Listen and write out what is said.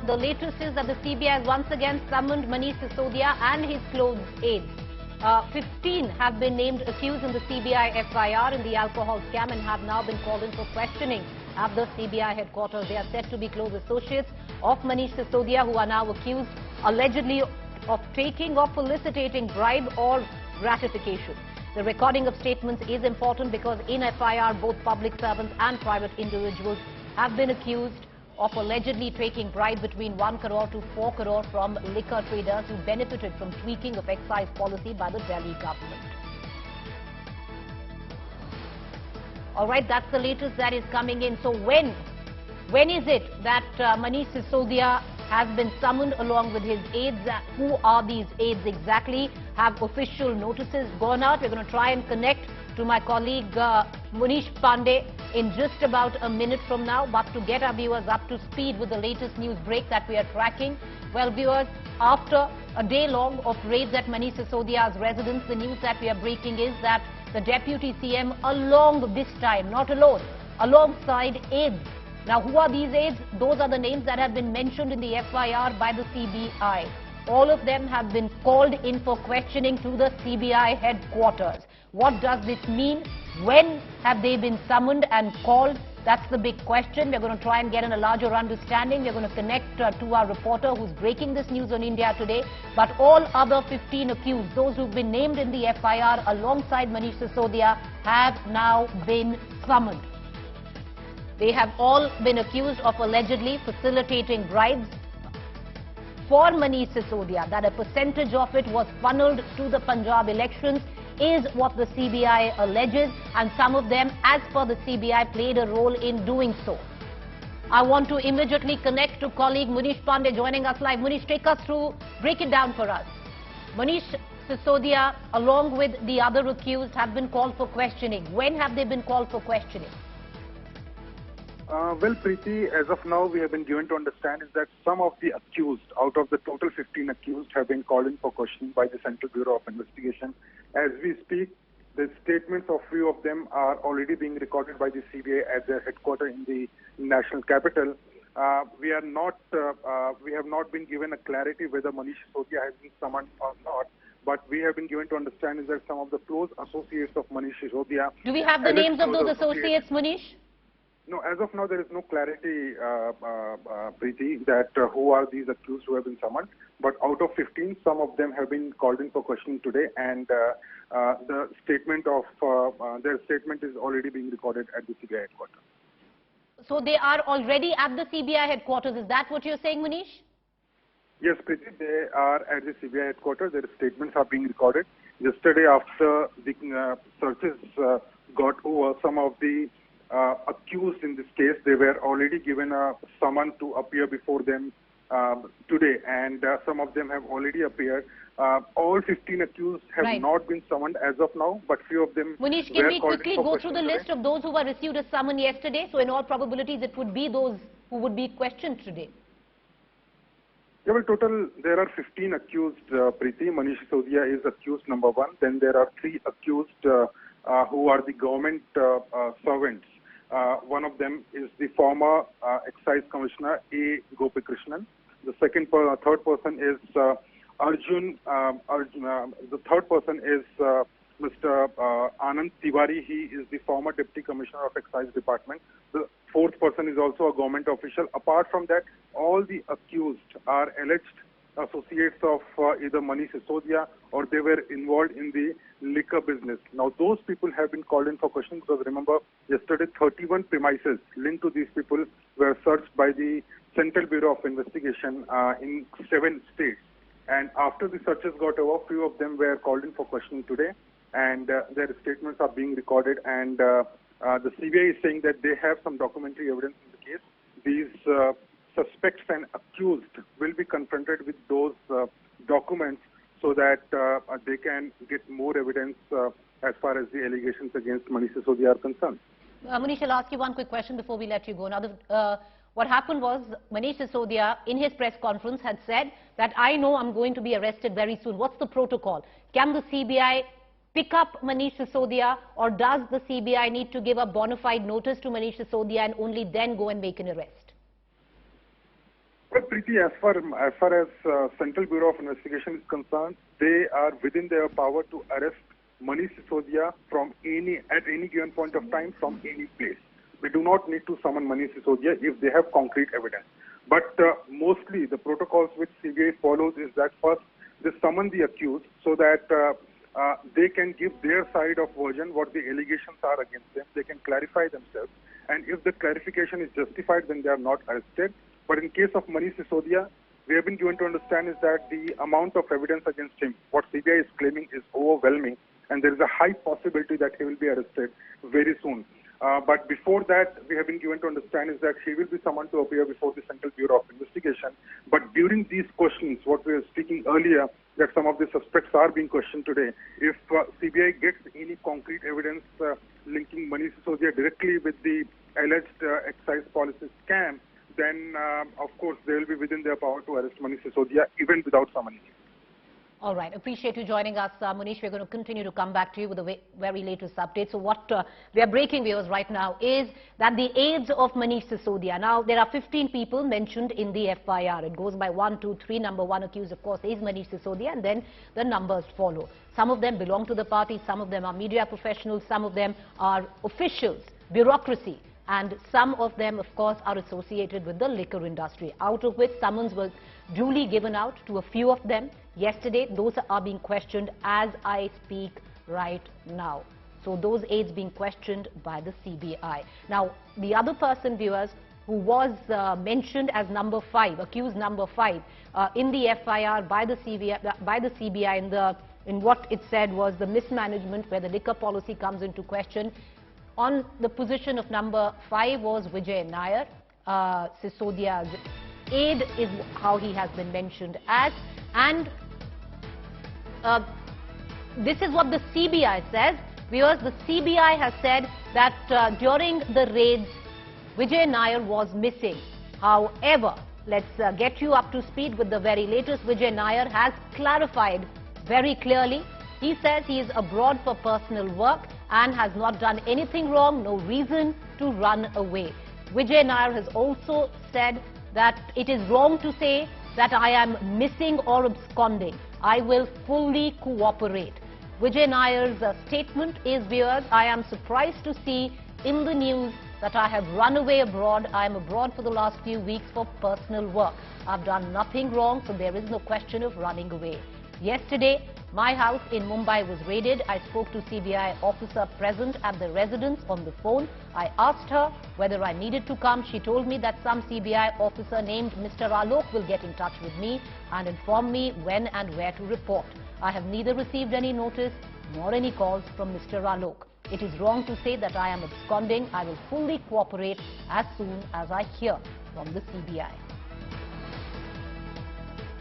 the latest is that the CBI has once again summoned Manish Sisodia and his close aides. 15 have been named accused in the CBI FIR in the alcohol scam and have now been called in for questioning at the CBI headquarters. They are said to be close associates of Manish Sisodia, who are now accused allegedly of taking or felicitating bribe or gratification. The recording of statements is important because in FIR, both public servants and private individuals have been accused of allegedly taking bribe between 1 crore to 4 crore from liquor traders who benefited from tweaking of excise policy by the Delhi government. All right, that's the latest that is coming in. So when is it that Manish Sisodia has been summoned along with his aides? Who are these aides exactly? Have official notices gone out? We're going to try and connect to my colleague Manish Pandey in just about a minute from now. But to get our viewers up to speed with the latest news break that we are tracking, well, viewers, after a day long of raids at Manish Sisodia's residence, the news that we are breaking is that the Deputy CM, along this time, not alone, alongside aides. Now, who are these aides? Those are the names that have been mentioned in the FIR by the CBI. All of them have been called in for questioning to the CBI headquarters. What does this mean? When have they been summoned and called? That's the big question. We're going to try and get a larger understanding. We're going to connect to our reporter who's breaking this news on India Today. But all other 15 accused, those who've been named in the FIR alongside Manish Sisodia, have now been summoned. They have all been accused of allegedly facilitating bribes for Manish Sisodia. That a percentage of it was funneled to the Punjab elections is what the CBI alleges, and some of them, as per the CBI, played a role in doing so. I want to immediately connect to colleague Manish Pandey joining us live. Manish, take us through, break it down for us. Manish Sisodia, along with the other accused, have been called for questioning. When have they been called for questioning? Well, Preeti, as of now, we have been given to understand is that some of the accused, out of the total 15 accused, have been called in for questioning by the Central Bureau of Investigation. As we speak, the statements of few of them are already being recorded by the CBI at their headquarters in the national capital. We have not been given a clarity whether Manish Sisodia has been summoned or not. But we have been given to understand is that some of the close associates of Manish Sisodia. Do we have the names of those associates, Manish? No, as of now, there is no clarity, Preeti, that who are these accused who have been summoned. But out of 15, some of them have been called in for questioning today, and the statement of their statement is already being recorded at the CBI headquarters. So they are already at the CBI headquarters. Is that what you're saying, Manish? Yes, Preeti, they are at the CBI headquarters. Their statements are being recorded. Yesterday, after the searches got over, some of the accused in this case, they were already given a summon to appear before them today, and some of them have already appeared. All 15 accused have not been summoned as of now, but few of them. Manish, can we quickly go through the list of those who were received a summon yesterday? So in all probabilities, it would be those who would be questioned today. Yeah, well, total, there are 15 accused, Preeti. Manish Sisodia is accused number 1. Then there are 3 accused who are the government servants. One of them is the former Excise Commissioner A. Gopikrishnan. The third person is Arjun. The third person is Mr. Anand Tiwari. He is the former Deputy Commissioner of Excise Department. The fourth person is also a government official. Apart from that, all the accused are alleged associates of either Manish Sisodia or they were involved in the liquor business. Now, those people have been called in for questioning because remember, yesterday 31 premises linked to these people were searched by the Central Bureau of Investigation in 7 states. And after the searches got over, few of them were called in for questioning today, and their statements are being recorded. And the CBI is saying that they have some documentary evidence in the case. These suspects and accused will be confronted with those documents so that they can get more evidence as far as the allegations against Manish Sisodia are concerned. Manish, I'll ask you one quick question before we let you go. Now, what happened was Manish Sisodia in his press conference had said that I know I'm going to be arrested very soon. What's the protocol? Can the CBI pick up Manish Sisodia, or does the CBI need to give a bona fide notice to Manish Sisodia and only then go and make an arrest? But Preeti, as far as Central Bureau of Investigation is concerned, they are within their power to arrest Manish Sisodia at any given point of time from any place. We do not need to summon Manish Sisodia if they have concrete evidence. But mostly the protocols which CBI follows is that first they summon the accused so that they can give their side of version, what the allegations are against them. They can clarify themselves. And if the clarification is justified, then they are not arrested. But in case of Manish Sisodia, we have been given to understand is that the amount of evidence against him, what CBI is claiming, is overwhelming, and there is a high possibility that he will be arrested very soon. But before that, we have been given to understand is that he will be summoned to appear before the Central Bureau of Investigation. But during these questions, what we were speaking earlier, that some of the suspects are being questioned today, if CBI gets any concrete evidence linking Manish Sisodia directly with the alleged excise policy scam, then of course they will be within their power to arrest Manish Sisodia even without summoning him. All right. Appreciate you joining us, Manish. We're going to continue to come back to you with the very latest updates. So what we are breaking, viewers, right now is that the aides of Manish Sisodia. Now, there are 15 people mentioned in the FIR. It goes by 1, 2, 3. Number 1 accused, of course, is Manish Sisodia, and then the numbers follow. Some of them belong to the party. Some of them are media professionals. Some of them are officials, bureaucracy. And some of them, of course, are associated with the liquor industry, out of which summons was duly given out to a few of them yesterday. Those are being questioned as I speak right now. So those aides being questioned by the CBI. Now, the other person, viewers, who was mentioned as number 5, accused number 5, in the FIR by the CBI in what it said was the mismanagement where the liquor policy comes into question. On the position of number 5 was Vijay Nair, Sisodia's aide is how he has been mentioned as. And this is what the CBI says. Viewers, the CBI has said that during the raids, Vijay Nair was missing. However, let's get you up to speed with the very latest. Vijay Nair has clarified very clearly. He says he is abroad for personal work and has not done anything wrong, no reason to run away. Vijay Nair has also said that it is wrong to say that I am missing or absconding. I will fully cooperate. Vijay Nair's statement is, viewers, I am surprised to see in the news that I have run away abroad. I am abroad for the last few weeks for personal work. I've done nothing wrong, so there is no question of running away. Yesterday, my house in Mumbai was raided. I spoke to CBI officer present at the residence on the phone. I asked her whether I needed to come. She told me that some CBI officer named Mr. Alok will get in touch with me and inform me when and where to report. I have neither received any notice nor any calls from Mr. Alok. It is wrong to say that I am absconding. I will fully cooperate as soon as I hear from the CBI.